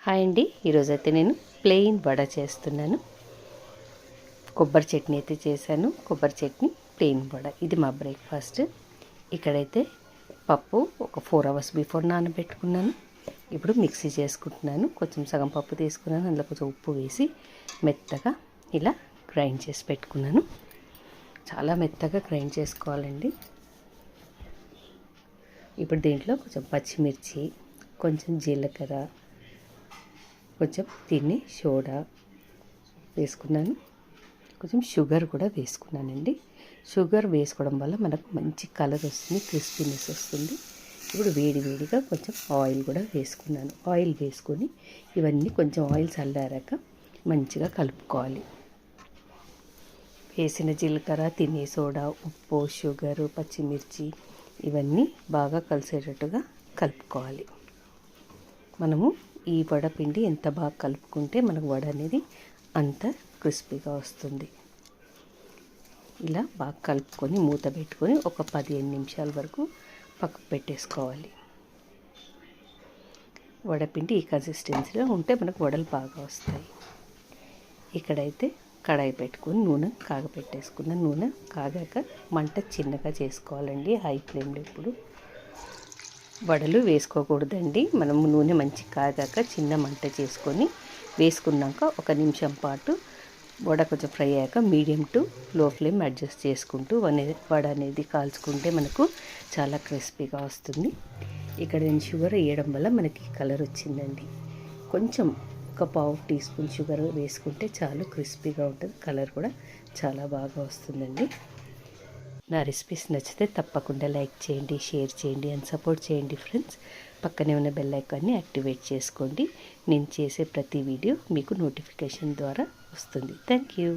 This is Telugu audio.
హాయ్ అండి, ఈరోజైతే నేను ప్లెయిన్ వడ చేస్తున్నాను. కొబ్బరి చట్నీ అయితే చేశాను. కొబ్బరి చట్నీ, ప్లెయిన్ వడ, ఇది మా బ్రేక్ఫాస్ట్. ఇక్కడైతే పప్పు ఒక 4 hours బిఫోర్ నానబెట్టుకున్నాను. ఇప్పుడు మిక్సీ చేసుకుంటున్నాను. కొంచెం సగం పప్పు తీసుకున్నాను, అందులో కొంచెం ఉప్పు వేసి మెత్తగా ఇలా గ్రైండ్ చేసి పెట్టుకున్నాను. చాలా మెత్తగా గ్రైండ్ చేసుకోవాలండి. ఇప్పుడు దీంట్లో కొంచెం పచ్చిమిర్చి, కొంచెం జీలకర్ర, కొంచెం తిని సోడా వేసుకున్నాను. కొంచెం షుగర్ కూడా వేసుకున్నానండి. షుగర్ వేసుకోవడం వల్ల మనకు మంచి కలర్ వస్తుంది, క్రిస్పీనెస్ వస్తుంది. ఇప్పుడు వేడివేడిగా కొంచెం ఆయిల్ కూడా వేసుకున్నాను. ఆయిల్ వేసుకొని ఇవన్నీ కొంచెం ఆయిల్ చల్లారాక మంచిగా కలుపుకోవాలి. వేసిన జీలకర్ర, తినే సోడా, ఉప్పు, షుగరు, పచ్చిమిర్చి ఇవన్నీ బాగా కలిసేటట్టుగా కలుపుకోవాలి. మనము ఈ వడపిండి ఎంత బాగా కలుపుకుంటే మనకు వడ అనేది అంత క్రిస్పీగా వస్తుంది. ఇలా బాగా కలుపుకొని మూత పెట్టుకొని ఒక 15 నిమిషాల వరకు పక్కకు పెట్టేసుకోవాలి. వడపిండి ఈ కన్సిస్టెన్సీలో ఉంటే మనకు వడలు బాగా వస్తాయి. ఇక్కడైతే కడాయి పెట్టుకొని నూనె కాగపెట్టేసుకున్న. నూనె కాగాక మంట చిన్నగా చేసుకోవాలండి, హై ఫ్లేమ్లో. ఇప్పుడు వడలు వేసుకోకూడదండి. మనము నూనె మంచి కాగాక చిన్న మంట చేసుకొని వేసుకున్నాక 1 నిమిషం పాటు వడ కొంచెం ఫ్రై అయ్యాక మీడియం టు లో ఫ్లేమ్ అడ్జస్ట్ చేసుకుంటూ వడ అనేది కాల్చుకుంటే మనకు చాలా క్రిస్పీగా వస్తుంది. ఇక్కడ నేను షుగర్ వేయడం వల్ల మనకి కలర్ వచ్చిందండి. కొంచెం ఒక 1/2 టీ స్పూన్ షుగర్ వేసుకుంటే చాలు, క్రిస్పీగా ఉంటుంది. కలర్ కూడా చాలా బాగా వస్తుందండి. నా రెసిపీస్ నచ్చితే తప్పకుండా లైక్ చేయండి, షేర్ చేయండి అండ్ సపోర్ట్ చేయండి ఫ్రెండ్స్. పక్కనే ఉన్న బెల్ ఐకాన్ని యాక్టివేట్ చేసుకోండి. నేను చేసే ప్రతి వీడియో మీకు నోటిఫికేషన్ ద్వారా వస్తుంది. Thank you.